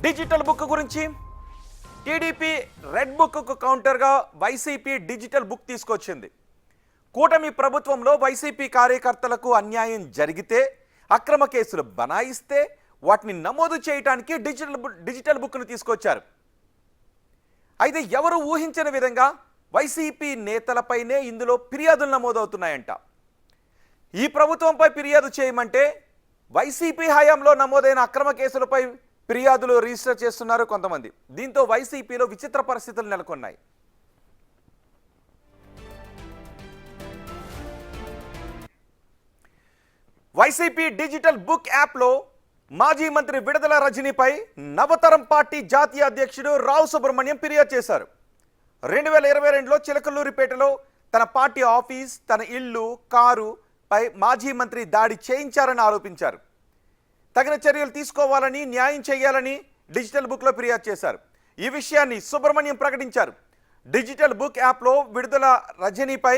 Digital book గురించి TDP red book కౌంటర్గా YCP digital book తీసుకొచ్చింది. కూటమి ప్రభుత్వంలో వైసీపీ కార్యకర్తలకు అన్యాయం జరిగితే, అక్రమ కేసులు బనాయిస్తే వాటిని నమోదు చేయడానికి డిజిటల్ బుక్ను తీసుకొచ్చారు. అయితే ఎవరు ఊహించని విధంగా వైసీపీ నేతలపైనే ఇందులో ఫిర్యాదులు నమోదవుతున్నాయంట. ఈ ప్రభుత్వంపై ఫిర్యాదు చేయమంటే వైసీపీ హయాంలో నమోదైన అక్రమ కేసులపై ఫిర్యాదులు రిజిస్టర్ చేస్తున్నారు కొంతమంది. దీంతో వైసీపీలో విచిత్ర పరిస్థితులు నెలకొన్నాయి. వైసీపీ డిజిటల్ బుక్ యాప్లో మాజీ మంత్రి విడుదల రజనీపై నవతరం పార్టీ జాతీయ అధ్యక్షుడు రావు సుబ్రహ్మణ్యం ఫిర్యాదు చేశారు. 2022లో చిలకలూరిపేటలో తన పార్టీ ఆఫీస్, తన ఇల్లు, కారు పై మాజీ మంత్రి దాడి చేయించారని ఆరోపించారు. తగిన చర్యలు తీసుకోవాలని, న్యాయం చేయాలని డిజిటల్ బుక్లో ఫిర్యాదు చేశారు. ఈ విషయాన్ని సుబ్రహ్మణ్యం ప్రకటించారు. డిజిటల్ బుక్ యాప్లో విడుదల రజనీపై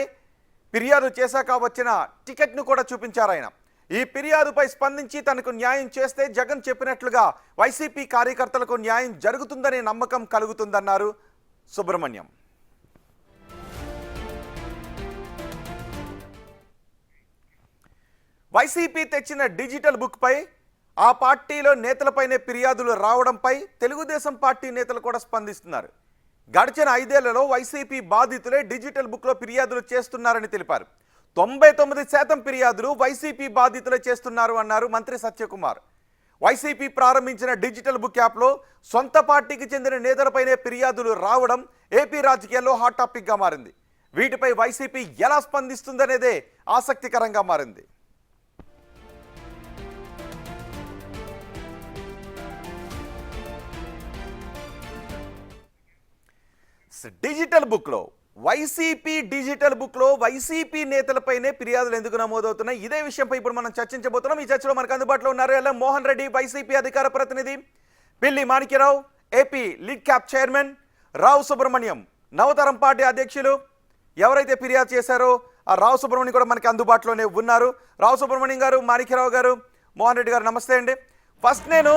ఫిర్యాదు చేశాక వచ్చిన టికెట్ను కూడా చూపించారు ఆయన. ఈ ఫిర్యాదుపై స్పందించి తనకు న్యాయం చేస్తే జగన్ చెప్పినట్లుగా వైసీపీ కార్యకర్తలకు న్యాయం జరుగుతుందనే నమ్మకం కలుగుతుందన్నారు సుబ్రహ్మణ్యం. వైసీపీ తెచ్చిన డిజిటల్ బుక్పై ఆ పార్టీలో నేతలపైనే ఫిర్యాదులు రావడంపై తెలుగుదేశం పార్టీ నేతలు కూడా స్పందిస్తున్నారు. గడిచిన 5 ఏళ్లలో వైసీపీ బాధితులే డిజిటల్ బుక్లో ఫిర్యాదులు చేస్తున్నారని తెలిపారు. 99% ఫిర్యాదులు వైసీపీ బాధితులే చేస్తున్నారు అన్నారు మంత్రి సత్యకుమార్. వైసీపీ ప్రారంభించిన డిజిటల్ బుక్ యాప్లో సొంత పార్టీకి చెందిన నేతలపైనే ఫిర్యాదులు రావడం ఏపీ రాజకీయాల్లో హాట్ టాపిక్గా మారింది. వీటిపై వైసీపీ ఎలా స్పందిస్తుందనేదే ఆసక్తికరంగా మారింది. డిజిటల్ బుక్లో వైసీపీ నేతలపైనే ఫిర్యాదులు ఎందుకు నమోదవుతున్నాయి? ఇదే విషయంపై ఇప్పుడు మనం చర్చించబోతున్నాం. ఈ చర్చలో మనకు అందుబాటులో ఉన్నారు ఎల్ఎం మోహన్ రెడ్డి, వైసీపీ అధికార ప్రతినిధి, Pilli Manikyarao, AP LIDCAP chairman, Rao Subrahmanyam, Navataram party అధ్యక్షులు. ఎవరైతే ఫిర్యాదు చేశారో ఆ రావు సుబ్రహ్మణ్యం కూడా మనకి అందుబాటులోనే ఉన్నారు. రావు సుబ్రహ్మణ్యం గారు, మాణిక్యరావు గారు, మోహన్ రెడ్డి గారు, నమస్తే అండి. ఫస్ట్ నేను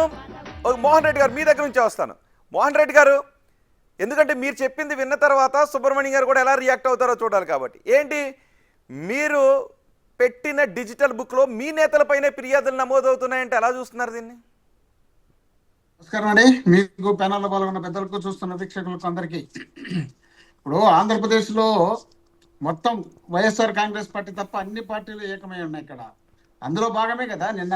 మోహన్ రెడ్డి గారు మీ దగ్గర నుంచే వస్తాను. మోహన్ రెడ్డి గారు, ఎందుకంటే మీరు చెప్పింది విన్న తర్వాత సుబ్రహ్మణ్యం గారు కూడా ఎలా రియాక్ట్ అవుతారో చూడాలి కాబట్టి, ఏంటి మీరు పెట్టిన డిజిటల్ బుక్లో మీ నేతలపైనే ఫిర్యాదులు నమోదవుతున్నాయంటే ఎలా చూస్తున్నారు దీన్ని? నమస్కారం అండి, మీకు ప్యానల్లో పాల్గొన్న పెద్దలకు, చూస్తున్న వీక్షకులకు అందరికీ. ఇప్పుడు ఆంధ్రప్రదేశ్లో మొత్తం వైఎస్ఆర్ కాంగ్రెస్ పార్టీ తప్ప అన్ని పార్టీలు ఏకమై ఉన్నాయి ఇక్కడ. అందులో భాగమే కదా నిన్న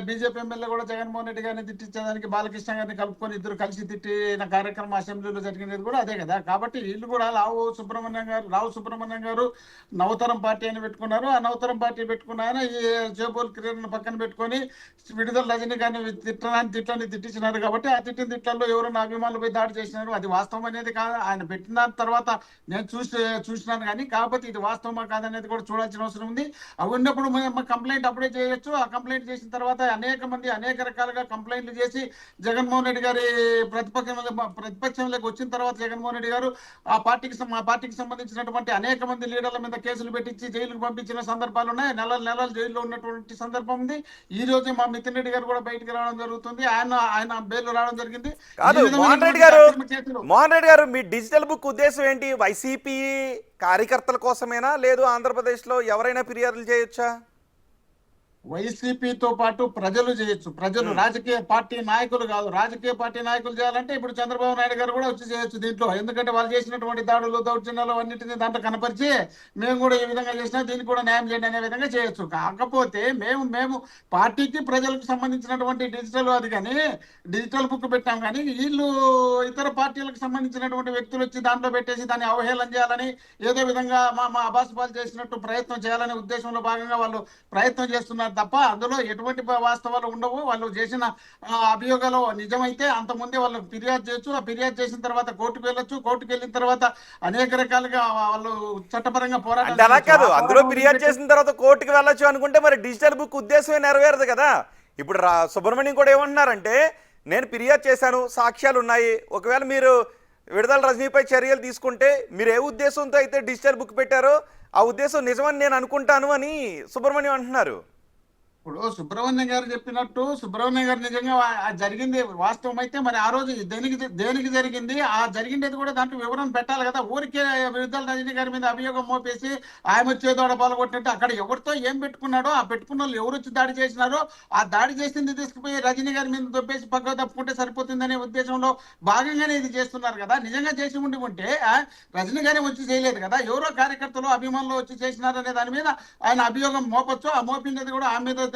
బీజేపీ ఎమ్మెల్యే కూడా జగన్మోహన్ రెడ్డి గారిని తిట్టించడానికి బాలకృష్ణ గారిని కలుపుకొని ఇద్దరు కలిసి తిట్టిన కార్యక్రమం అసెంబ్లీలో జరిగినది కూడా అదే కదా. కాబట్టి వీళ్ళు కూడా రావు సుబ్రహ్మణ్యం గారు నవతరం పార్టీ అని పెట్టుకున్నారు. ఆ నవతరం పార్టీ పెట్టుకున్న ఈ జేబోల్ కిరణ్ పక్కన పెట్టుకొని విడుదల రజనీ గారిని తిట్లని తిట్టించినారు. కాబట్టి ఆ తిట్టిన తిట్లలో ఎవరైనా అభిమానులపై దాడి చేసినారు. అది వాస్తవం అనేది కాదు. ఆయన పెట్టిన తర్వాత నేను చూసినాను కానీ, కాకపోతే ఇది వాస్తవమా కాదనేది కూడా చూడాల్సిన అవసరం ఉంది. అవి ఉన్నప్పుడు కంప్లైంట్ అప్పుడే చేయొచ్చు. ఆ కంప్లైంట్ చేసిన తర్వాత అనేక రకాలుగా కంప్లైంట్లు చేసి జగన్మోహన్ రెడ్డి గారి ప్రతిపక్షంలోకి వచ్చిన తర్వాత జగన్మోహన్ రెడ్డి గారు మా పార్టీకి సంబంధించినటువంటి అనేక మంది లీడర్ల మీద కేసులు పెట్టించి జైలుకు పంపించిన సందర్భాలు ఉన్నాయి. నెలలు జైల్లో ఉన్నటువంటి సందర్భం ఉంది. ఈ రోజు మా మితిన్ రెడ్డి గారు కూడా బయటికి రావడం జరుగుతుంది. ఆయన బెయిల్ రావడం జరిగింది. మోహన్ రెడ్డి గారు, మీ డిజిటల్ బుక్ ఉద్దేశం ఏంటి? వైసీపీ కార్యకర్తల కోసమేనా, లేదు ఆంధ్రప్రదేశ్లో ఎవరైనా ఫిర్యాదులు చేయొచ్చా? వైసీపీతో పాటు ప్రజలు చేయొచ్చు. ప్రజలు, రాజకీయ పార్టీ నాయకులు కాదు. రాజకీయ పార్టీ నాయకులు చేయాలంటే ఇప్పుడు చంద్రబాబు నాయుడు గారు కూడా వచ్చి చేయొచ్చు దీంట్లో. ఎందుకంటే వాళ్ళు చేసినటువంటి దాడులు, దౌర్జన్యాలు అన్నింటినీ దాంట్లో కనపరిచి మేము కూడా ఏ విధంగా చేసినా దీనికి కూడా న్యాయం చేయండి అనే విధంగా చేయొచ్చు. కాకపోతే మేము పార్టీకి ప్రజలకు సంబంధించినటువంటి డిజిటల్ అది కానీ డిజిటల్ బుక్ పెట్టాం కానీ, వీళ్ళు ఇతర పార్టీలకు సంబంధించినటువంటి వ్యక్తులు వచ్చి దాంట్లో పెట్టేసి దాన్ని అవహేళన చేయాలని, ఏదో విధంగా మా అబాసుపాలు చేసినట్టు ప్రయత్నం చేయాలనే ఉద్దేశంలో భాగంగా వాళ్ళు ప్రయత్నం చేస్తున్నారు తప్ప అందులో ఎటువంటి వాస్తవాలు ఉండవు. వాళ్ళు చేసిన అభియోగాలు నిజమైతే అంతకుముందే వాళ్ళు ఫిర్యాదు చేయొచ్చు. ఆ ఫిర్యాదు చేసిన తర్వాత కోర్టుకు వెళ్ళొచ్చు. కోర్టుకు వెళ్ళిన తర్వాత అనేక రకాలుగా వాళ్ళు చట్టపరంగా పోరాటం. అలా కాదు, అందులో ఫిర్యాదు చేసిన తర్వాత కోర్టుకు వెళ్ళొచ్చు అనుకుంటే మరి డిజిటల్ బుక్ ఉద్దేశమే నెరవేరదు కదా. ఇప్పుడు సుబ్రహ్మణ్యం కూడా ఏమంటున్నారంటే, నేను ఫిర్యాదు చేశాను, సాక్ష్యాలు ఉన్నాయి, ఒకవేళ మీరు విడుదల రజనీపై చర్యలు తీసుకుంటే మీరు ఏ ఉద్దేశంతో అయితే డిజిటల్ బుక్ పెట్టారో ఆ ఉద్దేశం నిజమని నేను అనుకుంటాను అని సుబ్రహ్మణ్యం అంటున్నారు. ఇప్పుడు సుబ్రహ్మణ్యం గారు చెప్పినట్టు సుబ్రహ్మణ్యం గారు నిజంగా జరిగింది వాస్తవం అయితే మరి ఆ రోజు దేనికి జరిగింది ఆ జరిగిండేది కూడా దాంట్లో వివరణ పెట్టాలి కదా. ఊరికే విడుదల రజనీ గారి మీద అభియోగం మోపేసి ఆయన వచ్చేదోడ పాల్గొట్టినట్టు అక్కడ ఎవరితో ఏం పెట్టుకున్నాడో ఆ పెట్టుకున్న వాళ్ళు ఎవరు వచ్చి దాడి చేసినారో ఆ దాడి చేసింది తీసుకుపోయి రజనీ గారి మీద దొబ్బేసి పక్కకు తప్పుకుంటే సరిపోతుందనే ఉద్దేశంలో భాగంగానే ఇది చేస్తున్నారు కదా. నిజంగా చేసి ఉంటే రజనీ గారే వచ్చి చేయలేదు కదా, ఎవరో కార్యకర్తలు అభిమానులు వచ్చి చేసినారనే దాని మీద ఆయన అభియోగం మోపొచ్చు. ఆ మోపినది కూడా ఆ మీద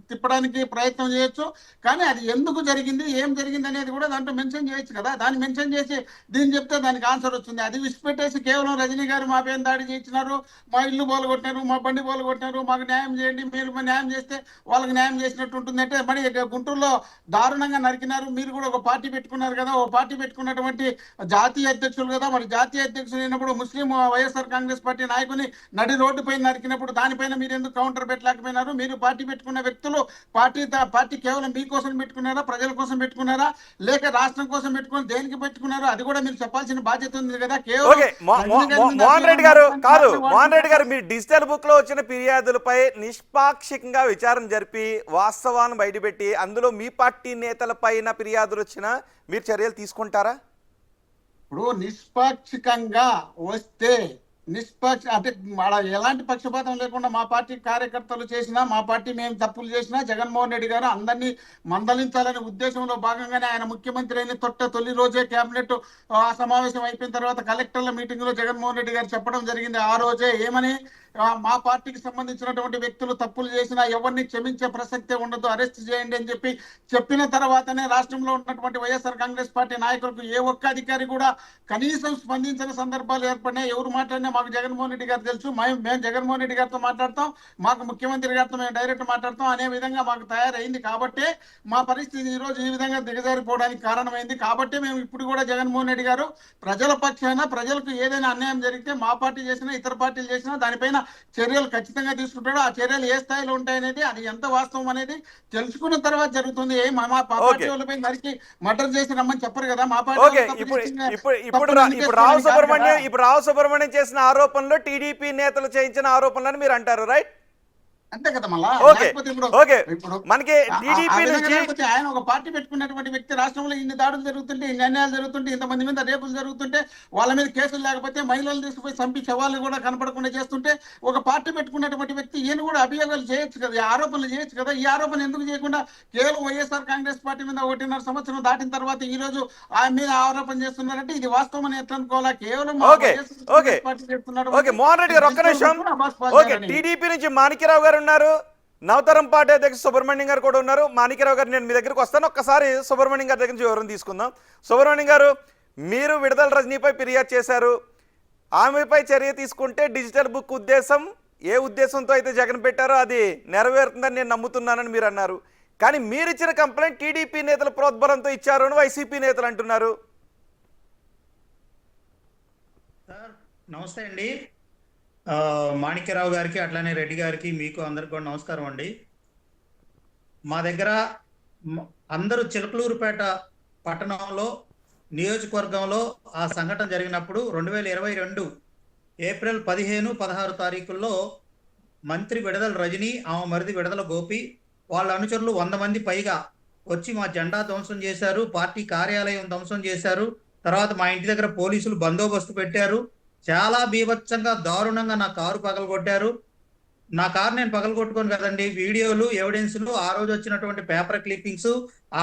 తిప్పడానికి ప్రయత్నం చేయొచ్చు. కానీ అది ఎందుకు జరిగింది ఏం జరిగింది అనేది కూడా దాంట్లో మెన్షన్ చేయొచ్చు కదా. దాన్ని మెన్షన్ చేసి దీన్ని చెప్తే దానికి ఆన్సర్ వస్తుంది. అది విసిపెట్టేసి కేవలం రజనీ గారు మా పైన దాడి చేయించినారు, మా ఇల్లు పోలగొట్టినారు, మా బండి పోలగొట్టినారు, మాకు న్యాయం చేయండి, మీరు న్యాయం చేస్తే వాళ్ళకి న్యాయం చేసినట్టు ఉంటుంది అంటే మరి గుంటూరులో దారుణంగా నరికినారు. మీరు కూడా ఒక పార్టీ పెట్టుకున్నారు కదా, ఓ పార్టీ పెట్టుకున్నటువంటి జాతీయ అధ్యక్షులు కదా, మరి జాతీయ అధ్యక్షులు అయినప్పుడు ముస్లిం వైఎస్ఆర్ కాంగ్రెస్ పార్టీ నాయకుని నడి రోడ్డు పైన నరికినప్పుడు దానిపైన మీరు ఎందుకు కౌంటర్ పెట్టలేకపోయినారు? మీరు పార్టీ పెట్టుకున్న వ్యక్తులు పార్టీ కేవలం మీకోసం పెట్టుకున్నారా, ప్రజల కోసం పెట్టుకున్నారా, లేక రాష్ట్రం కోసం పెట్టుకుని దేనికి పెట్టుకున్నారో అది కూడా మీరు చెప్పాల్సిన బాధ్యత ఉంది కదా. మోహన్ రెడ్డి గారు కాదు, మోహన్ రెడ్డి గారు మీరు డిజిటల్ బుక్ లో వచ్చిన ఫిర్యాదులపై నిష్పాక్షికంగా విచారణ జరిపి వాస్తవాన్ని బయటపెట్టి అందులో మీ పార్టీ నేతల పైన ఫిర్యాదులు వచ్చినా మీరు చర్యలు తీసుకుంటారా? ఇప్పుడు నిష్పాక్షికంగా వస్తే అంటే ఎలాంటి పక్షపాతం లేకుండా మా పార్టీ కార్యకర్తలు చేసినా, మా పార్టీ మేము తప్పులు చేసినా జగన్మోహన్ రెడ్డి గారు అందరినీ మందలించాలనే ఉద్దేశంలో భాగంగానే ఆయన ముఖ్యమంత్రి అయిన తొలి రోజే కేబినెట్ సమావేశం అయిపోయిన తర్వాత కలెక్టర్ల మీటింగ్ లో జగన్మోహన్ రెడ్డి గారు చెప్పడం జరిగింది. ఆ రోజే ఏమని, మా పార్టీకి సంబంధించినటువంటి వ్యక్తులు తప్పులు చేసినా ఎవరిని క్షమించే ప్రసక్తే ఉండదు, అరెస్ట్ చేయండి అని చెప్పిన తర్వాతనే రాష్ట్రంలో ఉన్నటువంటి వైఎస్ఆర్ కాంగ్రెస్ పార్టీ నాయకులకు ఏ ఒక్క అధికారి కూడా కనీసం స్పందించిన సందర్భాలు ఏర్పడినాయి. ఎవరు మాట్లాడినా మాకు జగన్మోహన్ రెడ్డి గారు తెలుసు, మేము జగన్మోహన్ రెడ్డి గారితో మాట్లాడతాం, మాకు ముఖ్యమంత్రి గారితో మేము డైరెక్ట్ మాట్లాడతాం అనే విధంగా మాకు తయారైంది. కాబట్టి మా పరిస్థితి ఈ రోజు ఈ విధంగా దిగజారిపోవడానికి కారణమైంది. కాబట్టి మేము ఇప్పుడు కూడా జగన్మోహన్ రెడ్డి గారు ప్రజల పక్షాన, ప్రజలకు ఏదైనా అన్యాయం జరిగితే మా పార్టీ చేసినా ఇతర పార్టీలు చేసినా దానిపైన చర్యలు ఖచ్చితంగా తీసుకుంటాడు. ఆ చర్యలు ఏ స్థాయిలో ఉంటాయనేది, అది ఎంత వాస్తవం అనేది తెలుసుకున్న తర్వాత జరుగుతుంది. మా పార్టీ వాళ్ళపై నరికి మర్డర్ చేసి రమ్మని చెప్పరు కదా. మా పార్టీ ఇప్పుడు రావు సుబ్రహ్మణ్యం చేసిన ఆరోపణలు టీడీపీ నేతలు చేయించిన ఆరోపణలని మీరు అంటారు, రైట్? అంతే కదా. మళ్ళీ మనకి టీడీపీ నుంచి ఆయన ఒక పార్టీ పెట్టుకున్నటువంటి వ్యక్తి రాష్ట్రంలో ఇన్ని దాడులు జరుగుతుంటే, ఇన్ని అన్యాయాలు జరుగుతుంటే, ఇంతమంది మీద రేపులు జరుగుతుంటే, వాళ్ళ మీద కేసులు లేకపోతే మహిళలు తీసుకుపోయి చంపి శవాళ్ళు కూడా కనపడకుండా చేస్తుంటే ఒక పార్టీ పెట్టుకున్నటువంటి వ్యక్తి ఈయన కూడా అభియోగాలు చేయొచ్చు కదా, ఆరోపణలు చేయొచ్చు కదా. ఈ ఆరోపణ ఎందుకు చేయకుండా కేవలం వైఎస్ఆర్ కాంగ్రెస్ పార్టీ మీద 1.5 సంవత్సరం దాటిన తర్వాత ఈ రోజు ఆయన మీద ఆరోపణ చేస్తున్నారంటే ఇది వాస్తవం అని ఎట్లా అనుకోవాలా? కేవలం పార్టీ చేస్తున్నాడు. మోహన్ రెడ్డి గారు ఒక్క నిమిషం. టీడీపీ నుంచి మాణిక్యరావు గారు ఉన్నారు, నవతరం పార్టీ అధ్యక్షుడు సుబ్రహ్మణ్యం గారు కూడా ఉన్నారు. మాణిక్యరావు గారు నేను మీ దగ్గరికి వస్తాను, ఒక్కసారి సుబ్రహ్మణ్యం గారి దగ్గర నుంచి వివరణ తీసుకుందాం. సుబ్రహ్మణ్యం గారు, మీరు విడుదల రజనీపై ఫిర్యాదు చేశారు, ఆమెపై చర్య తీసుకుంటే డిజిటల్ బుక్ ఉద్దేశం ఏ ఉద్దేశంతో అయితే జగన్ పెట్టారో అది నెరవేరుతుందని నేను నమ్ముతున్నానని మీరు అన్నారు. కానీ మీరు ఇచ్చిన కంప్లైంట్ టీడీపీ నేతల ప్రోద్బలంతో ఇచ్చారు అని వైసీపీ నేతలు అంటున్నారు. సార్ నమస్తే అండి, మాణిక్యరావు గారికి అట్లానే రెడ్డి గారికి మీకు అందరికి కూడా నమస్కారం అండి. మా దగ్గర అందరూ చిలకలూరుపేట పట్టణంలో నియోజకవర్గంలో ఆ సంఘటన జరిగినప్పుడు 2022 ఏప్రిల్ 15, 16 తారీఖుల్లో మంత్రి విడుదల రజనీ, ఆమె మరిది విడుదల గోపి, వాళ్ళ అనుచరులు 100 మంది పైగా వచ్చి మా జెండా ధ్వంసం చేశారు, పార్టీ కార్యాలయం ధ్వంసం చేశారు. తర్వాత మా ఇంటి దగ్గర పోలీసులు బందోబస్తు పెట్టారు. చాలా బీభత్సంగా దారుణంగా నా కారు పగలగొట్టారు. నా కారు నేను పగలగొట్టుకోను కదండి, వీడియోలు, ఎవిడెన్స్లు, ఆ రోజు వచ్చినటువంటి పేపర్ క్లిప్పింగ్స్,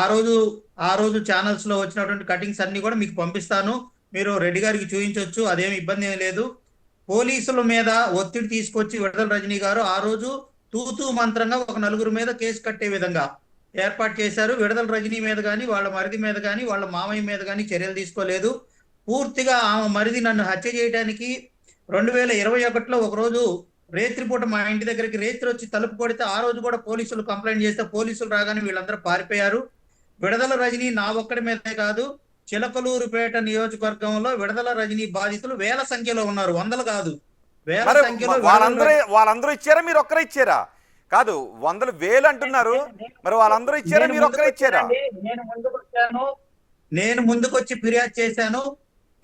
ఆ రోజు ఛానల్స్ లో వచ్చినటువంటి కటింగ్స్ అన్ని కూడా మీకు పంపిస్తాను. మీరు రెడ్డి గారికి చూపించవచ్చు, అదేమి ఇబ్బంది ఏం లేదు. పోలీసుల మీద ఒత్తిడి తీసుకొచ్చి విడుదల రజనీ గారు ఆ రోజు తూతూ మంత్రంగా ఒక 4 మీద కేసు కట్టే విధంగా ఏర్పాటు చేశారు. విడుదల రజనీ మీద కానీ, వాళ్ళ మరిది మీద కానీ, వాళ్ళ మామయ్య మీద కానీ చర్యలు తీసుకోలేదు. పూర్తిగా ఆమె మరిది నన్ను హత్య చేయడానికి 2021లో ఒకరోజు రేత్రిపూట మా ఇంటి దగ్గరికి రేత్రి వచ్చి తలుపు కొడితే ఆ రోజు కూడా పోలీసులు కంప్లైంట్ చేస్తే పోలీసులు రాగానే వీళ్ళందరూ పారిపోయారు. విడుదల రజనీ నా ఒక్కడి మీదే కాదు, చిలకలూరుపేట నియోజకవర్గంలో విడుదల రజనీ బాధితులు వేల సంఖ్యలో ఉన్నారు, వందలు కాదు, వేల సంఖ్యలో. వాళ్ళందరూ ఇచ్చారా, మీరు ఒక్కరే ఇచ్చారా? కాదు, వందలు వేలు అంటున్నారు, మరి వాళ్ళందరూ ఇచ్చారా, మీరు ఒక్కరే ఇచ్చారా? నేను ముందుకొచ్చి ఫిర్యాదు చేశాను.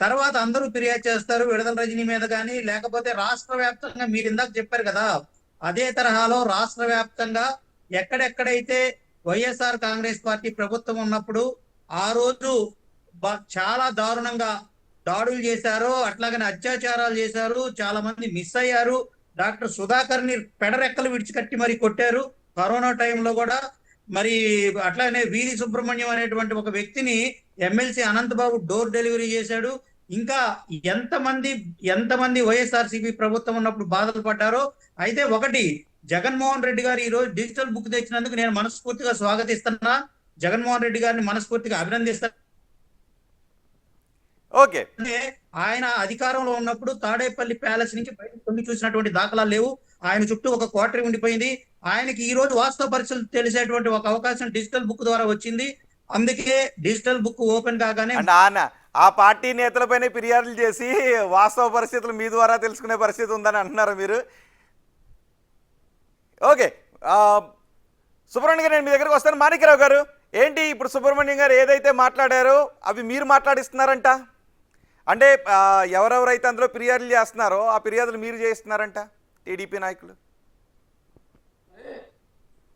తర్వాత అందరూ ఫిర్యాదు చేస్తారు విడుదల రజనీ మీద కానీ, లేకపోతే రాష్ట్ర వ్యాప్తంగా మీరు ఇందాక చెప్పారు కదా, అదే తరహాలో రాష్ట్ర వ్యాప్తంగా ఎక్కడెక్కడైతే వైఎస్ఆర్ కాంగ్రెస్ పార్టీ ప్రభుత్వం ఉన్నప్పుడు ఆ రోజు చాలా దారుణంగా దాడులు చేశారు, అట్లాగనే అత్యాచారాలు చేశారు, చాలా మంది మిస్ అయ్యారు. డాక్టర్ సుధాకర్ ని పెడరెక్కలు విడిచికట్టి మరి కొట్టారు కరోనా టైంలో కూడా. మరి అట్లానే వీరి సుబ్రహ్మణ్యం అనేటువంటి ఒక వ్యక్తిని ఎమ్మెల్సీ అనంతబాబు డోర్ డెలివరీ చేశాడు. ఇంకా ఎంతమంది వైఎస్ఆర్సీపీ ప్రభుత్వం ఉన్నప్పుడు బాధలు పడ్డారో. అయితే ఒకటి, జగన్మోహన్ రెడ్డి గారు ఈ రోజు డిజిటల్ బుక్ తెచ్చినందుకు నేను మనస్ఫూర్తిగా స్వాగతిస్తున్నా, జగన్మోహన్ రెడ్డి గారిని మనస్ఫూర్తిగా అభినందిస్తాను. ఓకే, ఆయన అధికారంలో ఉన్నప్పుడు తాడేపల్లి ప్యాలెస్ నుంచి బయట తొంగి చూసినటువంటి దాఖలాలు లేవు. ఆయన చుట్టూ ఒక క్వార్టరీ ఉండిపోయింది. ఆయనకి ఈ రోజు వాస్తవ పరిస్థితులు తెలిసేటువంటి ఒక అవకాశం డిజిటల్ బుక్ ద్వారా వచ్చింది. అందుకే డిజిటల్ బుక్ ఓపెన్ కాగానే ఆ పార్టీ నేతలపైన ఫిర్యాదులు చేసి వాస్తవ పరిస్థితులు మీ ద్వారా తెలుసుకునే పరిస్థితి ఉందని అంటున్నారు మీరు. ఓకే, సుబ్రహ్మణ్యం గారు, నేను మీ దగ్గరకు వస్తాను. మాణిక్యరావు గారు, ఏంటి ఇప్పుడు సుబ్రహ్మణ్యం గారు ఏదైతే మాట్లాడారో అవి మీరు మాట్లాడిస్తున్నారంట? అంటే ఎవరెవరైతే అందులో ఫిర్యాదులు చేస్తున్నారో ఆ ఫిర్యాదులు మీరు చేస్తున్నారంట టీడీపీ నాయకులు?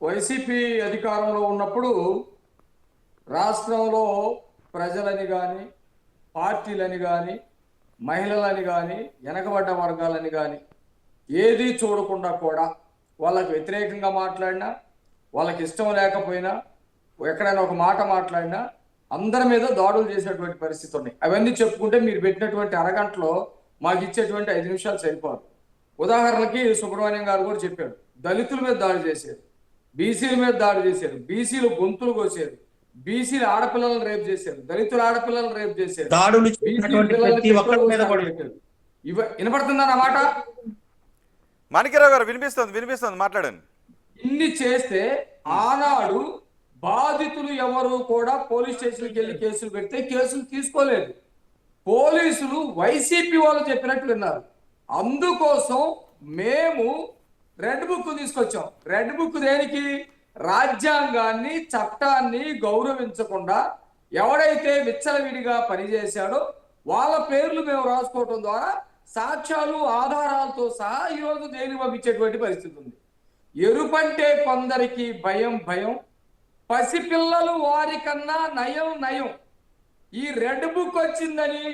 వైసీపీ అధికారంలో ఉన్నప్పుడు రాష్ట్రంలో ప్రజలని కానీ, పార్టీలని కానీ, మహిళలని కానీ, వెనకబడ్డ వర్గాలని కానీ ఏదీ చూడకుండా కూడా వాళ్ళకి వ్యతిరేకంగా మాట్లాడినా, వాళ్ళకి ఇష్టం లేకపోయినా, ఎక్కడైనా ఒక మాట మాట్లాడినా అందరి మీద దాడులు చేసేటువంటి పరిస్థితి ఉన్నాయి. అవన్నీ చెప్పుకుంటే మీరు పెట్టినటువంటి అరగంటలో మాకు ఇచ్చేటువంటి 5 నిమిషాలు సరిపోదు. ఉదాహరణకి సుబ్రహ్మణ్యం గారు కూడా చెప్పాడు, దళితుల మీద దాడి చేశారు, బీసీల మీద దాడి చేశారు, బీసీలు గొంతులు కోసారు, బీసీల ఆడపిల్లలను రేపు చేశారు, దళితుల ఆడపిల్లలను రేపు చేశారు, వినపడుతుందా నా మాట? మాణిక్యరావు గారు, వినిపిస్తుంది, మాట్లాడండి. ఇన్ని చేస్తే ఆనాడు బాధితులు ఎవరు కూడా పోలీస్ స్టేషన్కి వెళ్ళి కేసులు పెడితే కేసులు తీసుకోలేదు. పోలీసులు వైసీపీ వాళ్ళు చెప్పినట్టు విన్నారు. అందుకోసం మేము రెడ్ బుక్ తీసుకొచ్చాం. రెడ్ బుక్ దేనికి? రాజ్యాంగాన్ని, చట్టాన్ని గౌరవించకుండా ఎవడైతే విచ్చలవిడిగా పనిచేశాడో వాళ్ళ పేర్లు మేము రాసుకోవటం ద్వారా సాక్ష్యాలు, ఆధారాలతో సహా ఈరోజు జైలు పంపించేటువంటి పరిస్థితి ఉంది. ఎరుపంటే కొందరికి భయం, పసిపిల్లలు వారికన్నా నయం. ఈ రెడ్ బుక్ వచ్చిందని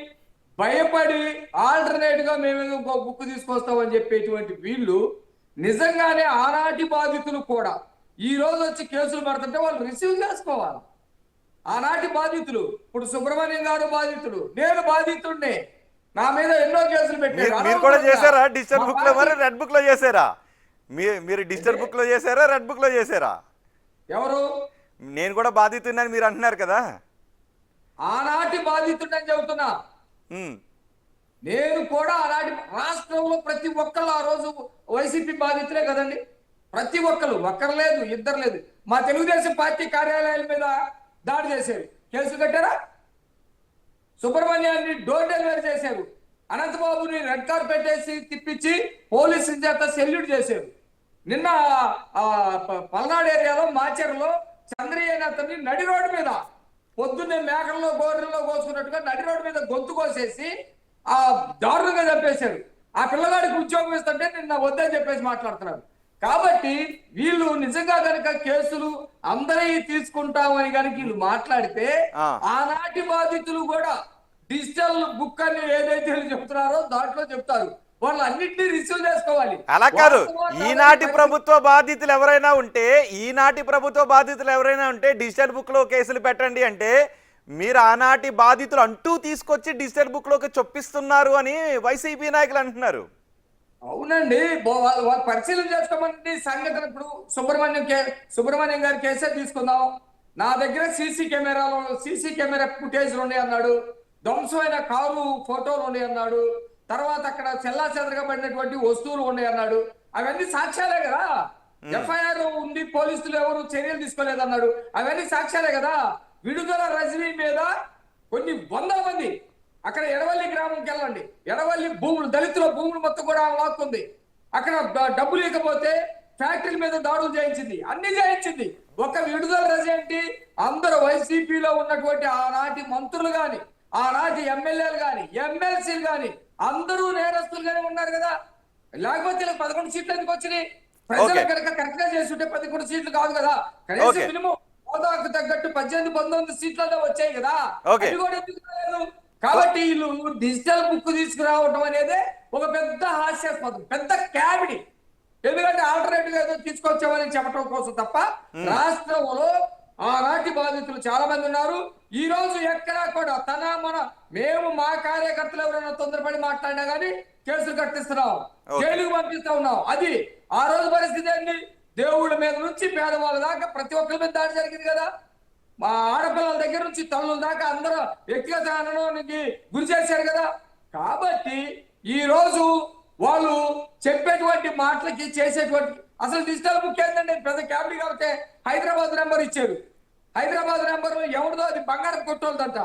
భయపడి ఆల్టర్నేట్ గా మేము బుక్ తీసుకొస్తామని చెప్పేటువంటి వీళ్ళు నిజంగానే ఆనాటి బాధితులు కూడా ఈ రోజు వచ్చి కేసులు పెడుతుంటే వాళ్ళు రిసీవ్ చేసుకోవాలి. ఆనాటి బాధితులు, ఇప్పుడు సుబ్రహ్మణ్యం గారు బాధితుడు, నేను బాధితుడిని, నా మీద ఎన్నో కేసులు పెట్టారు. మీరు కూడా చేశారా డిజిటల్ బుక్ లో? మరి రెడ్ బుక్ లో చేశారా? మీరు డిజిటల్ బుక్ లో చేశారా, రెడ్ బుక్ లో చేశారా? ఎవరు? నేను కూడా బాధితుడిని మీరు అంటున్నారు కదా. ఆనాటి బాధితుడని చెబుతున్నా. నేను కూడా ఆనాటి రాష్ట్రంలో ప్రతి ఒక్కరు ఆ రోజు వైసీపీ బాధితులే కదండి. ప్రతి ఒక్కరు, ఒక్కరు లేదు, ఇద్దరు లేదు. మా తెలుగుదేశం పార్టీ కార్యాలయాల మీద దాడి చేశారు, కేసులు కట్టారా? సుబ్రహ్మణ్యాన్ని డోర్ డెలివరీ చేశారు, అనంతబాబుని రెడ్ కార్పెట్ వేసి తిప్పించి పోలీసుల చేత సెల్యూట్ చేశారు. నిన్న పల్నాడు ఏరియాలో మాచర్లో చంద్రయ్య అతన్ని నడి రోడ్డు మీద పొద్దున్నే మేకల్లో గోర్రెల్లో కోసుకున్నట్టుగా నడి రోడ్డు మీద గొంతు కోసేసి ఆ దారుణంగా చంపేశారు. ఆ పిల్లగాడికి ఉద్యోగం ఇస్తుంటే నిన్న వద్దని చెప్పేసి మాట్లాడుతున్నారు. కాబట్టి వీళ్ళు నిజంగా కనుక కేసులు అందరూ తీసుకుంటామని కనుక వీళ్ళు మాట్లాడితే ఆనాటి బాధితులు కూడా డిజిటల్ బుక్ అని ఏదైతే చెప్తున్నారో దాంట్లో చెప్తారు, వాళ్ళు అన్నింటినీ రిసీవ్ చేసుకోవాలి. అలా కాదు, ఈనాటి ప్రభుత్వ బాధితులు ఎవరైనా ఉంటే డిజిటల్ బుక్ లో కేసులు పెట్టండి అంటే మీరు ఆనాటి బాధితులు అంటూ తీసుకొచ్చి డిజిటల్ బుక్ లోకి చొప్పిస్తున్నారు అని వైసీపీ నాయకులు అంటున్నారు. అవునండి, వాళ్ళు పరిశీలన చేసుకోమని సంఘటన. ఇప్పుడు సుబ్రహ్మణ్యం గారి కేసే తీసుకుందాం. నా దగ్గర సీసీ కెమెరా ఫుటేజ్లు ఉన్నాయి అన్నాడు, ధ్వంసమైన కారు ఫోటోలు ఉన్నాయి అన్నాడు, తర్వాత అక్కడ చెల్లాచెదరగా పడినటువంటి వస్తువులు ఉన్నాయి అన్నాడు. అవన్నీ సాక్ష్యాలే కదా. ఎఫ్ఐఆర్ ఉంది, పోలీసులు ఎవరు చర్యలు తీసుకోలేదన్నాడు, అవన్నీ సాక్ష్యాలే కదా. విడుదల రజనీ మీద కొన్ని వందల మంది అక్కడ ఎడవల్లి గ్రామంకి వెళ్ళండి, ఎడవల్లి భూములు, దళితుల భూములు మొత్తం కూడా లాక్కుంది. అక్కడ డబ్బులు ఇవ్వకపోతే ఫ్యాక్టరీల మీద దాడులు చేయించింది, అన్ని చేయించింది. ఒక విడుదల రజనీ అందరూ వైసీపీలో ఉన్నటువంటి ఆనాటి మంత్రులు గాని, ఆనాటి ఎమ్మెల్యేలు గాని, ఎమ్మెల్సీలు గాని అందరూ నేరస్తులుగానే ఉన్నారు కదా. లేకపోతే 11 సీట్లు ఎందుకు వచ్చినాయి? ప్రజలు Okay. కనుక కరెక్ట్ గా చేస్తుంటే 11 సీట్లు కాదు కదా, కనీసం Okay. మినిమం హోదాకు తగ్గట్టు 18-19 సీట్లలో వచ్చాయి కదా. Okay. అది కూడా ఎందుకు రాలేదు? కాబట్టి వీళ్ళు డిజిటల్ బుక్ తీసుకురావడం అనేది ఒక పెద్ద హాస్యాస్పదం, పెద్ద క్యాబిడి. ఎందుకంటే ఆల్టర్నేటివ్ ఏదో తీసుకొచ్చామని చెప్పడం కోసం తప్ప రాష్ట్రంలో ఆనాటి బాధితులు చాలా మంది ఉన్నారు. ఈ రోజు ఎక్కడా కూడా మేము మా కార్యకర్తలు ఎవరైనా తొందరపడి మాట్లాడినా గానీ కేసులు కట్టిస్తున్నాం, జైలుకు పంపిస్తా ఉన్నాం. అది ఆ రోజు పరిస్థితి ఏంటి? దేవుళ్ళ మీద నుంచి పేదవాళ్ళ దాకా ప్రతి ఒక్కరి మీద దాడి జరిగింది కదా. మా ఆడపిల్లల దగ్గర నుంచి తల్లుల దాకా అందరూ వ్యక్తిగత హననానికి గురి చేశారు కదా. కాబట్టి ఈ రోజు వాళ్ళు చెప్పేటువంటి మాటలకి చేసేటువంటి అసలు డిజిటల్ బుక్ ఏంటంటే పెద్ద క్యాబినెట్ కాబట్టి హైదరాబాద్ నెంబర్ ఇచ్చారు. హైదరాబాద్ నెంబర్ ఎవరిదో అది బంగారం కొట్టోళ్ళదంట.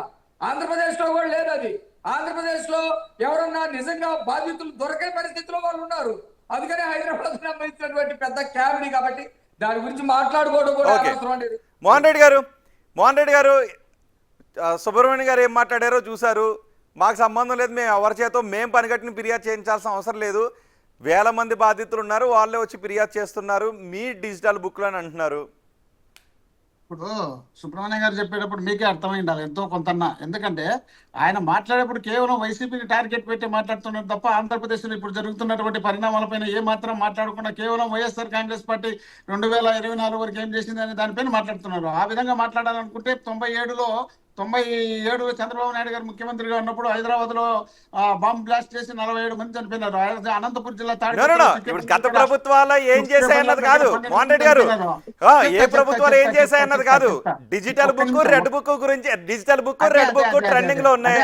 ఆంధ్రప్రదేశ్ లో కూడా లేదు అది. ఆంధ్రప్రదేశ్ లో ఎవరన్నా నిజంగా బాధితులు దొరకని పరిస్థితిలో వాళ్ళు ఉన్నారు. అందుకని హైదరాబాద్ నెంబర్ ఇచ్చినటువంటి పెద్ద క్యాబినెట్ కాబట్టి దాని గురించి మాట్లాడుకోవడం కూడా అవసరం లేదు. మోహన్ రెడ్డి గారు సుబ్రహ్మణ్యం గారు ఏం మాట్లాడారో చూశారు. మాకు సంబంధం లేదు, మేము ఎవరి చేతో మేము పనిగట్టిన ఫిర్యాదు చేయించాల్సిన అవసరం లేదు, వేల మంది బాధితులు ఉన్నారు, వాళ్ళే వచ్చి ఫిర్యాదు చేస్తున్నారు, మీ డిజిటల్ బుక్లు అని అంటున్నారు. ఇప్పుడు సుబ్రహ్మణ్యం గారు చెప్పేటప్పుడు మీకే అర్థమై ఉండాలి ఎంతో కొంతన్నా. ఎందుకంటే ఆయన మాట్లాడేప్పుడు కేవలం వైసీపీని టార్గెట్ పెట్టి మాట్లాడుతున్నారు తప్ప ఆంధ్రప్రదేశ్లో ఇప్పుడు జరుగుతున్నటువంటి పరిణామాలపైన ఏ మాత్రం మాట్లాడకుండా కేవలం వైఎస్ఆర్ కాంగ్రెస్ పార్టీ 2024 వరకు ఏం చేసింది అనే దానిపైన మాట్లాడుతున్నారు. ఆ విధంగా మాట్లాడాలనుకుంటే 97 చంద్రబాబు నాయుడు గారు ముఖ్యమంత్రిగా ఉన్నప్పుడు హైదరాబాద్ లో బాంబ్ బ్లాస్ట్ చేసి 47 మంది చనిపోయినారు. అనంతపురం జిల్లా ఇప్పుడు గత ప్రభుత్వాలు ఏం చేశాయన్నది కాదు మోహన్ రెడ్డి గారు, ఏ ప్రభుత్వాలు ఏం చేశాయన్నది కాదు. డిజిటల్ బుక్ రెడ్ బుక్ గురించి, digital book red book trending లో ఉన్నాయి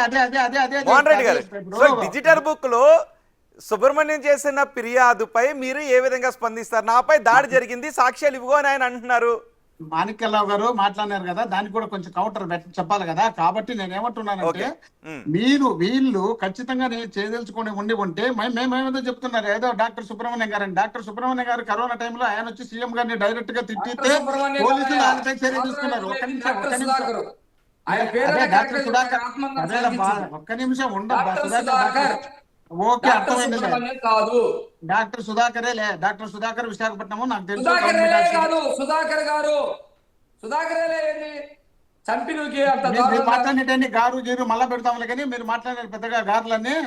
మోహన్ రెడ్డి గారు. సో డిజిటల్ బుక్ లో సుబ్రహ్మణ్యం చేసిన ఫిర్యాదుపై మీరు ఏ విధంగా స్పందిస్తారు? నాపై దాడి జరిగింది, సాక్ష్యాలు ఇవ్వగో అని ఆయన అంటున్నారు. మాణిక్యరావు గారు మాట్లాడినారు కదా, దానికి కూడా కొంచెం కౌంటర్ చెప్పాలి కదా. కాబట్టి నేను ఏమంటున్నానంటే వీళ్ళు ఖచ్చితంగా నేను చేయదలుచుకొని ఉంటే మేమేదో చెప్తున్నారు ఏదో డాక్టర్ సుబ్రహ్మణ్యం గారు అని. డాక్టర్ సుబ్రహ్మణ్యం గారు కరోనా టైంలో ఆయన వచ్చి సీఎం గారిని డైరెక్ట్ గా తిట్టితే పోలీసులు ఆయనపై చర్య తీసుకున్నారు. ఒక్క నిమిషం ఉండబ్బా సుధాకర్. ఓకే, అర్థమైంది. డాక్టర్ సుధాకరే డాక్టర్ సుధాకర్ విశాఖపట్నము నాకు తెలుసు. సుధాకర్ గారు మాట్లాడేటండి గారు గీరు మళ్ళా పెడతాములే కానీ మీరు మాట్లాడే పెద్దగా గారులన్నీ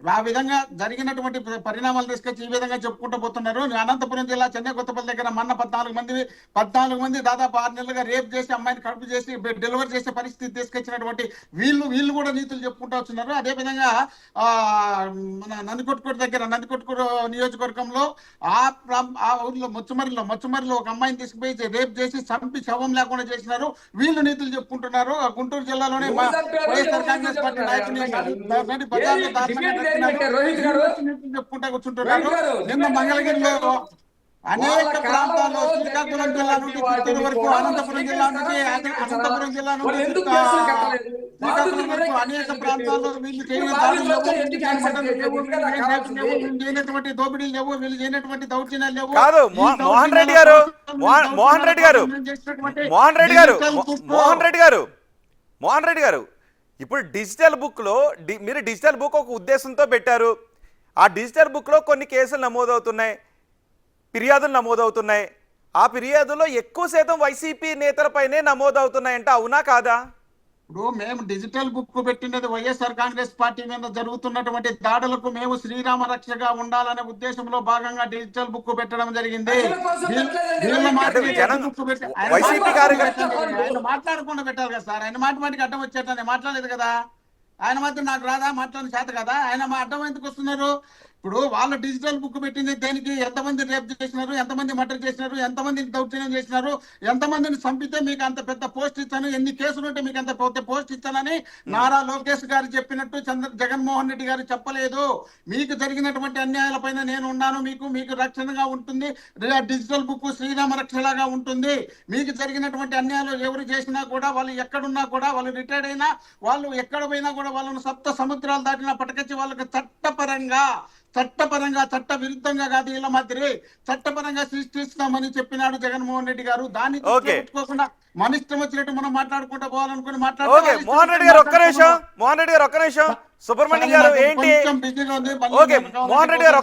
ఆ విధంగా జరిగినటువంటి పరిణామాలు తీసుకొచ్చి ఈ విధంగా చెప్పుకుంటూ పోతున్నారు. అనంతపురం జిల్లా చెన్నై కొత్తపల్లి దగ్గర మొన్న 14 మంది దాదాపు 6 నెలలుగా రేప్ చేసి అమ్మాయిని కడుపు చేసి డెలివరీ చేసే పరిస్థితి తీసుకొచ్చినటువంటి వీళ్ళు కూడా నీతులు చెప్పుకుంటూ వస్తున్నారు. అదే విధంగా మన నందికొట్కూరు దగ్గర నందికొట్కూరు నియోజకవర్గంలో ఆ ఊర్లో మొచ్చుమరిలో ఒక అమ్మాయిని తీసుకుపోయి రేప్ చేసి చంపి శవం లేకుండా చేసినారు. వీళ్ళు నీతులు చెప్పుకుంటున్నారు. గుంటూరు జిల్లాలోనే వైఎస్ఆర్ కాంగ్రెస్ పార్టీ నాయకులు బజార్లో చెప్పుకుంటా కూర్చుంటున్నారు. నిన్న మంగళగిరిలో అనేక ప్రాంతాల్లో శ్రీకాకుళం జిల్లా నుండి చిత్తూరు వరకు, అనంతపురం జిల్లా నుండి శ్రీకాకుళం వరకు అనేక ప్రాంతాల్లో వీళ్ళు చేయనటువంటి దోపిడీలు లేవు, వీళ్ళు చేయనటువంటి దౌర్జన్యాలు లేవు. కాదు మోహన్ రెడ్డి గారు ఇప్పుడు డిజిటల్ బుక్లో మీరు డిజిటల్ బుక్ ఒక ఉద్దేశంతో పెట్టారు. ఆ డిజిటల్ బుక్లో కొన్ని కేసులు నమోదవుతున్నాయి, ఫిర్యాదులు నమోదవుతున్నాయి. ఆ ఫిర్యాదులో ఎక్కువ శాతం వైసీపీ నేతలపైనే నమోదవుతున్నాయంటే అవునా కాదా? ఇప్పుడు మేము డిజిటల్ బుక్ పెట్టినది వైఎస్ఆర్ కాంగ్రెస్ పార్టీ మీద జరుగుతున్నటువంటి దాడులకు మేము శ్రీరామ రక్షగా ఉండాలనే ఉద్దేశంలో భాగంగా డిజిటల్ బుక్ పెట్టడం జరిగింది. ఆయన మాట్లాడకుండా పెట్టారు కదా సార్. ఆయన మాటికి అడ్డం వచ్చేట మాట్లాడలేదు కదా. ఆయన మాత్రం నాకు రాదా మాట్లాడిన చేత కదా. ఆయన మా అడ్డం ఎందుకు వస్తున్నారు? ఇప్పుడు వాళ్ళు డిజిటల్ బుక్ పెట్టింది దేనికి? ఎంతమంది రేప్ చేసినారు, ఎంతమంది మర్డర్ చేసినారు, ఎంతమందిని దౌర్జన్యం చేసినారు, ఎంతమందిని చంపితే మీకు అంత పెద్ద పోస్ట్ ఇచ్చాను, ఎన్ని కేసులు ఉంటే మీకు అంత పెద్ద పోస్ట్ ఇచ్చానని నారా లోకేష్ గారు చెప్పినట్టు జగన్మోహన్ రెడ్డి గారు చెప్పలేదు. మీకు జరిగినటువంటి అన్యాయాలపైన నేను ఉన్నాను, మీకు రక్షణగా ఉంటుంది. డిజిటల్ బుక్ శ్రీరామ రక్షలాగా ఉంటుంది. మీకు జరిగినటువంటి అన్యాయాలు ఎవరు చేసినా కూడా, వాళ్ళు ఎక్కడున్నా కూడా, వాళ్ళు రిటైర్డ్ అయినా, వాళ్ళు ఎక్కడ పోయినా కూడా వాళ్ళను సప్త సముద్రాలు దాటిన పట్టుకొచ్చి వాళ్ళకి చట్టపరంగా చట్ట విరుద్ధంగా కాదు, ఇలా మాదిరి చట్టపరంగా సృష్టిస్తామని చెప్పినాడు జగన్మోహన్ రెడ్డి గారు. దాన్ని పెట్టుకోకుండా మన ఇష్టం వచ్చినట్టు మనం మాట్లాడుకుంటూ పోవాలనుకుని మాట్లాడుతున్నాం. మోహన్ రెడ్డి గారు ఒక్క నిమిషం సుబ్రహ్మణ్యం గారు ఏంటి? మోహన్ రెడ్డి గారు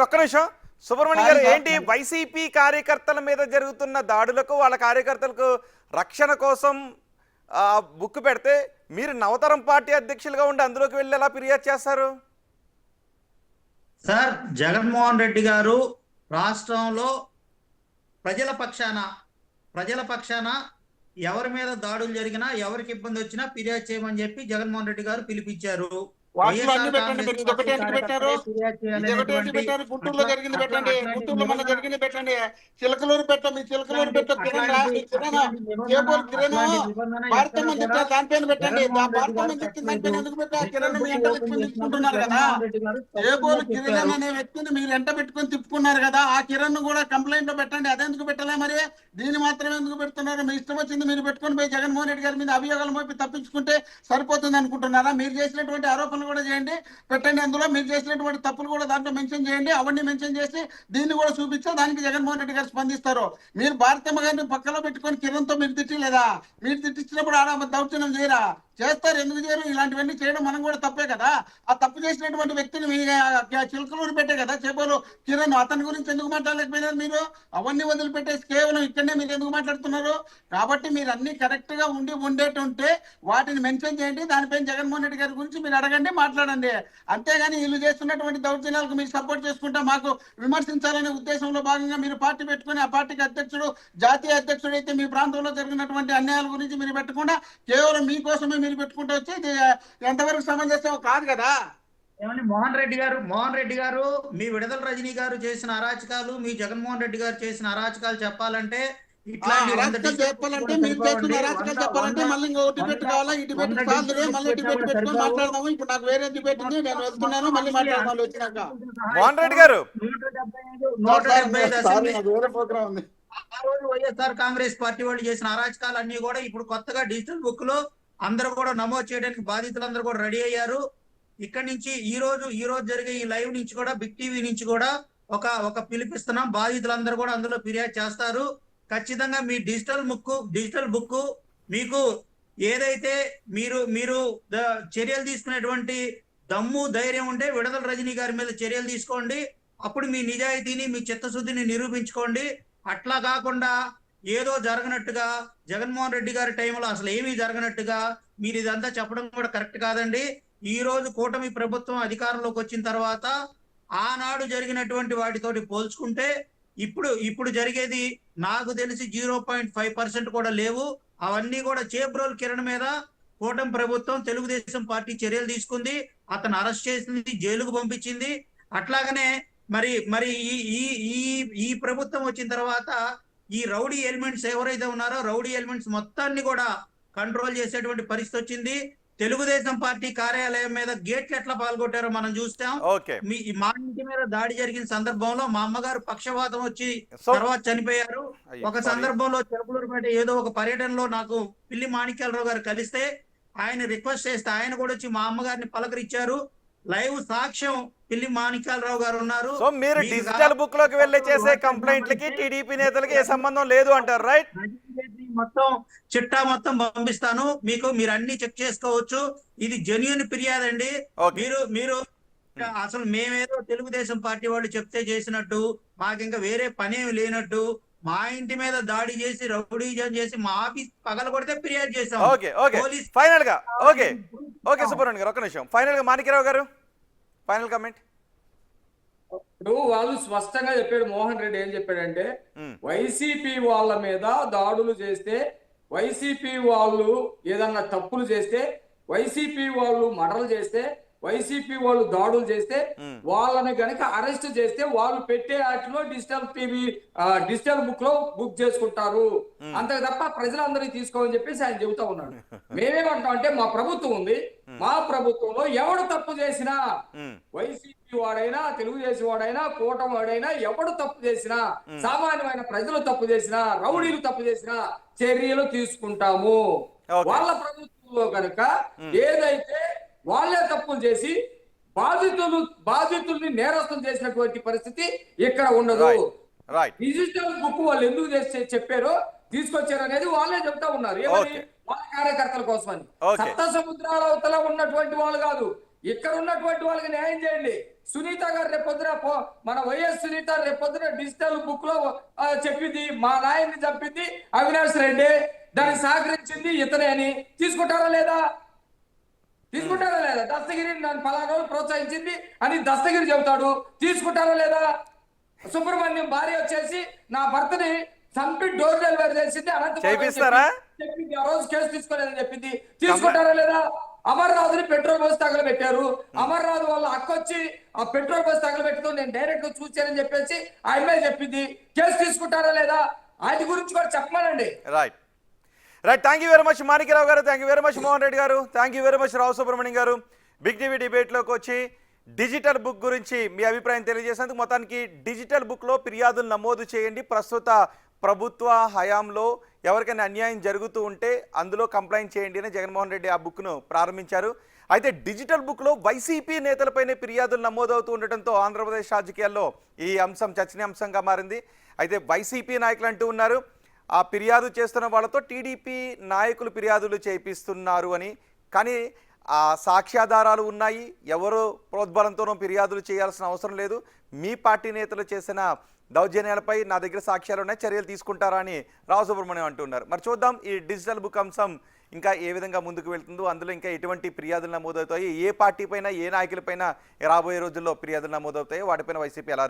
ఒక్క నిమిషం సుబ్రహ్మణ్యం గారు, ఏంటి వైసీపీ కార్యకర్తల మీద జరుగుతున్న దాడులకు వాళ్ళ కార్యకర్తలకు రక్షణ కోసం బుక్ పెడితే మీరు నవతరం పార్టీ అధ్యక్షులుగా ఉండి అందులోకి వెళ్ళి ఎలా ఫిర్యాదు చేస్తారు? సార్, జగన్మోహన్ రెడ్డి గారు రాష్ట్రంలో ప్రజల పక్షాన ఎవరి మీద దాడులు జరిగినా, ఎవరికి ఇబ్బంది వచ్చినా ఫిర్యాదు చేయమని చెప్పి జగన్మోహన్ రెడ్డి గారు పిలిపించారు. వాటిలో అన్ని పెట్టండి. మీరు ఇదొకటి ఎందుకు పెట్టారు? ఇదొకటి ఎందుకు పెట్టారు? గుంటూరులో జరిగింది పెట్టండి, గుంటూరులో మన జరిగింది పెట్టండి, చిలకలూరు పెట్టండి, మీ చిలకలూరు పెట్ట కిరణ్ కేబుల్ కిరణ్ భారతమ్మ చెప్తే దానిపైన పెట్టండి. భారతమ్మ చెప్తే దానిపైన ఎందుకు పెట్టారు? కిరణ్ మీ ఎంట పెట్టుకుని తిప్పుకుంటున్నారు కదా, కేబుల్ కిరణ్ అనే వ్యక్తిని మీరు ఎంట పెట్టుకుని తిప్పుకున్నారు కదా, ఆ కిరణ్ కూడా కంప్లైంట్ లో పెట్టండి. అదెందుకు పెట్టలే మరి? దీన్ని మాత్రమే ఎందుకు పెడుతున్నారు? మీ ఇష్టం వచ్చింది మీరు పెట్టుకుని పోయి జగన్మోహన్ రెడ్డి గారి మీద అభియోగాలు మోపి తప్పించుకుంటే సరిపోతుంది అనుకుంటున్నారా? మీరు చేసినటువంటి ఆరోపణలు కూడా చేయండి, పెట్టండి. అందులో మీరు చేసినటువంటి తప్పులు కూడా దాంట్లో మెన్షన్ చేయండి. అవన్నీ మెన్షన్ చేసి దీన్ని కూడా చూపించా, దానికి జగన్మోహన్ రెడ్డి గారు స్పందిస్తారు. మీరు భారతమ్మ గారిని పక్కలో పెట్టుకొని కిరణ్ తో మీరు తిట్టలేదా? మీరు తిట్టించినప్పుడు ఆడ దౌర్జన్యం చేయరా? చేస్తారు, ఎందుకు చేయరు? ఇలాంటివన్నీ చేయడం మనం కూడా తప్పే కదా. ఆ తప్పు చేసినటువంటి వ్యక్తిని మీ చిలకలూరు పెట్టే కదా చేపలు కిరణ్, అతని గురించి ఎందుకు మాట్లాడలేకపోయినారు మీరు? అవన్నీ వదిలిపెట్టేసి కేవలం ఇక్కడనే మీరు ఎందుకు మాట్లాడుతున్నారు? కాబట్టి మీరు అన్ని కరెక్ట్ గా ఉండేటుంటే వాటిని మెన్షన్ చేయండి. దానిపైన జగన్మోహన్ రెడ్డి గారి గురించి మీరు అడగండి, మాట్లాడండి. అంతేగాని వీళ్ళు చేస్తున్నటువంటి దౌర్జన్యాలకు మీరు సపోర్ట్ చేసుకుంటా మాకు విమర్శించాలనే ఉద్దేశంలో భాగంగా మీరు పార్టీ పెట్టుకుని ఆ పార్టీకి అధ్యక్షుడు, జాతీయ అధ్యక్షుడు అయితే మీ ప్రాంతంలో జరిగినటువంటి అన్యాయాల గురించి మీరు పెట్టకుండా కేవలం మీకోసమే మీరు పెట్టుకుంటూ వచ్చి ఇది ఎంతవరకు సమంజసం కాదు కదా. ఏమండి మోహన్ రెడ్డి గారు మీ విడుదల రజనీ గారు చేసిన అరాచకాలు, మీ జగన్మోహన్ రెడ్డి గారు చేసిన అరాచకాలు చెప్పాలంటే చెప్పాలంటే మీరు చేస్తున్న అరాచకాలు చెప్పాలంటే మళ్ళీ ఇంకో డిబేట్ కావాలా? ఈ డిబేట్ కాదు, మళ్ళీ డిబేట్ పెట్టుకొని మాట్లాడదాము. ఇప్పుడు నాకు వేరే డిబేట్ ఉంది, నేను వెళ్తున్నాను, మళ్ళీ మాట్లాడదాం వచ్చినాక. మోహన్ రెడ్డి గారు, 175 వేరే ప్రోగ్రామ్ ఉంది. ఆ రోజు వైఎస్ఆర్ కాంగ్రెస్ పార్టీ వాళ్ళు చేసిన అరాచకాలు అన్ని కూడా ఇప్పుడు కొత్తగా డిజిటల్ బుక్ లో అందరూ కూడా నమోదు చేయడానికి బాధితులందరూ కూడా రెడీ అయ్యారు. ఇక్కడ నుంచి ఈ రోజు జరిగే ఈ లైవ్ నుంచి కూడా బిగ్ టీవీ నుంచి కూడా ఒక పిలిపిస్తున్నాం. బాధితులందరూ కూడా అందులో ఫిర్యాదు చేస్తారు. ఖచ్చితంగా మీ డిజిటల్ బుక్ మీకు ఏదైతే మీరు చర్యలు తీసుకునేటువంటి దమ్ము ధైర్యం ఉంటే విడుదల రజనీ గారి మీద చర్యలు తీసుకోండి. అప్పుడు మీ నిజాయితీని, మీ చిత్తశుద్ధిని నిరూపించుకోండి. అట్లా కాకుండా ఏదో జరగనట్టుగా, జగన్మోహన్ రెడ్డి గారి టైంలో అసలు ఏమీ జరగనట్టుగా మీరు ఇదంతా చెప్పడం కూడా కరెక్ట్ కాదండి. ఈ రోజు కూటమి ప్రభుత్వం అధికారంలోకి వచ్చిన తర్వాత ఆనాడు జరిగినటువంటి వాటితోటి పోల్చుకుంటే ఇప్పుడు జరిగేది నాకు తెలిసి 0.5% కూడా లేవు. అవన్నీ కూడా చేబ్రోల్ కిరణ్ మీద కూటమి ప్రభుత్వం, తెలుగుదేశం పార్టీ చర్యలు తీసుకుంది. అతను అరెస్ట్ చేసింది, జైలుకు పంపించింది. అట్లాగనే మరి ఈ ప్రభుత్వం వచ్చిన తర్వాత ఈ రౌడీ ఎలిమెంట్స్ ఎవరైతే ఉన్నారో రౌడీ ఎలిమెంట్స్ మొత్తాన్ని కూడా కంట్రోల్ చేసేటువంటి పరిస్థితి వచ్చింది. తెలుగుదేశం పార్టీ కార్యాలయం మీద గేట్లు ఎట్లా పాల్గొట్టారో మనం చూస్తాం. మా ఇంటి మీద దాడి జరిగిన సందర్భంలో మా అమ్మగారు పక్షవాతం వచ్చి తర్వాత చనిపోయారు. ఒక సందర్భంలో చిలకలూరుపేట ఏదో ఒక పర్యటనలో నాకు పిల్లి మాణిక్యాలరావు గారు కలిస్తే ఆయన రిక్వెస్ట్ చేస్తే ఆయన కూడా వచ్చి మా అమ్మగారిని పలకరించారు. లైవ్ సాక్ష్యం పిల్లి మాణిక్యాలరావు గారు ఉన్నారు. సో మీరు డిజిటల్ బుక్ లోకి వెళ్ళి చేసే కంప్లైంట్లకి టీడీపీ నేతలకి ఏ సంబంధం లేదు అంటారు, రైట్? మొత్తం చిట్టా మొత్తం పంపిస్తాను మీకు, మీరు అన్ని చెక్ చేసుకోవచ్చు. ఇది జెన్యూన్ ఫిర్యాదు అండి. మీరు అసలు మేమేదో తెలుగుదేశం పార్టీ వాళ్ళు చెప్తే చేసినట్టు, మాకు ఇంకా వేరే పనేమి లేనట్టు, మా ఇంటి మీద దాడి చేసి రౌడీజం చేసి మా ఆఫీస్ పగల కొడితే ఫిర్యాదు చేసాం. ఫైనల్ గా ఓకే సుబ్రహ్మణ్యం గారు, ఒక్క నిమిషం. ఫైనల్ గా మాణిక్యరావు గారు ఫైనల్ కామెంట్. ఇప్పుడు వాళ్ళు స్పష్టంగా చెప్పాడు, మోహన్ రెడ్డి ఏం చెప్పాడంటే వైసీపీ వాళ్ళ మీద దాడులు చేస్తే, వైసీపీ వాళ్ళు ఏదన్నా తప్పులు చేస్తే, వైసీపీ వాళ్ళు మర్డర్లు చేస్తే, వైసీపీ వాళ్ళు దాడులు చేస్తే వాళ్ళని గనక అరెస్ట్ చేస్తే వాళ్ళు పెట్టే వాటిలో డిజిటల్ బుక్ లో బుక్ చేసుకుంటారు. అంతే తప్ప ప్రజలందరినీ తీసుకోవాలని చెప్పేసి ఆయన చెబుతా ఉన్నాడు. మేమేమంటాం అంటే మా ప్రభుత్వం ఉంది, మా ప్రభుత్వంలో ఎవడు తప్పు చేసినా, వైసీపీ వాడైనా, తెలుగుదేశం వాడైనా, కూటమి వాడైనా, ఎవడు తప్పు చేసినా, సామాన్యమైన ప్రజలు తప్పు చేసినా, రౌడీలు తప్పు చేసినా చర్యలు తీసుకుంటాము. వాళ్ళ ప్రభుత్వంలో కనుక ఏదైతే వాళ్ళే తప్పులు చేసి బాధితుల్ని నేరస్తులు చేసినటువంటి పరిస్థితి ఇక్కడ ఉండదు. డిజిటల్ బుక్ వాళ్ళు ఎందుకు చెప్పారో తీసుకొచ్చారు అనేది వాళ్ళే చెప్తా ఉన్నారు. ఏమని? వాళ్ళ కార్యకర్తల కోసమని. సప్త సముద్రాల అవతల ఉన్నటువంటి వాళ్ళు కాదు, ఇక్కడ ఉన్నటువంటి వాళ్ళకి న్యాయం చేయండి. సునీత గారు రేపొద్దున మన వైఎస్ సునీత రేపొద్దున డిజిటల్ బుక్ లో చెప్పింది మా నాయన్ని చంపింది అవినాష్ రెడ్డి, దానికి సహకరించింది ఇతనే అని తీసుకుంటారా లేదా? తీసుకుంటారా లేదా? దస్తగిరి నన్ను 10 రోజులు ప్రోత్సహించింది అని దస్తగిరి చెబుతాడు, తీసుకుంటారా లేదా? సుబ్రహ్మణ్యం భార్య వచ్చేసి నా భర్తని చంపి డోర్ డెలివరీ చేసింది చేపిస్తారా? చెప్పింది, ఆ రోజు కేసు తీసుకోలేదని చెప్పింది, తీసుకుంటారా లేదా? అమర్నాథ్ని పెట్రోల్ బస్ తగలబెట్టారు. అమర్నాథ్ వాళ్ళ అక్క వచ్చి ఆ పెట్రోల్ బస్ తగలబెట్టుతూ నేను డైరెక్ట్ గా చూశానని చెప్పేసి ఆ అమ్మాయి చెప్పింది, కేసు తీసుకుంటారా లేదా? వాటి గురించి కూడా చెప్పమనండి. Right right thank you very much Manikyarao garu, thank you very much Mohan Reddy garu, thank you very much Rao Subrahmanyam garu. Big TV డిబేట్లోకి వచ్చి డిజిటల్ బుక్ గురించి మీ అభిప్రాయం తెలియజేసేందుకు. మొత్తానికి డిజిటల్ బుక్లో ఫిర్యాదులు నమోదు చేయండి. ప్రస్తుత ప్రభుత్వ హయాంలో ఎవరికైనా అన్యాయం జరుగుతూ ఉంటే అందులో కంప్లైంట్ చేయండి అని జగన్మోహన్ రెడ్డి ఆ బుక్ను ప్రారంభించారు. అయితే డిజిటల్ బుక్లో వైసీపీ నేతలపైనే ఫిర్యాదులు నమోదవుతూ ఉండటంతో ఆంధ్రప్రదేశ్ రాజకీయాల్లో ఈ అంశం చర్చనీయాంశంగా మారింది. అయితే వైసీపీ నాయకులు అంటూ ఉన్నారు ఆ ఫిర్యాదు చేస్తున్న వాళ్ళతో టీడీపీ నాయకులు ఫిర్యాదులు చేపిస్తున్నారు అని. కానీ ఆ సాక్ష్యాధారాలు ఉన్నాయి, ఎవరు ప్రోద్బలంతోనో ఫిర్యాదులు చేయాల్సిన అవసరం లేదు. మీ పార్టీ నేతలు చేసిన దౌర్జన్యాలపై నా దగ్గర సాక్ష్యాలు ఉన్నాయి, చర్యలు తీసుకుంటారా అని రావు సుబ్రహ్మణ్యం అంటున్నారు. మరి చూద్దాం ఈ డిజిటల్ బుక్ అంశం ఇంకా ఏ విధంగా ముందుకు వెళ్తుందో, అందులో ఇంకా ఎటువంటి ఫిర్యాదులు నమోదవుతాయి, ఏ పార్టీ పైన ఏ నాయకులపైన రాబోయే రోజుల్లో ఫిర్యాదులు నమోదవుతాయో వాటిపైన వైసీపీ ఎలా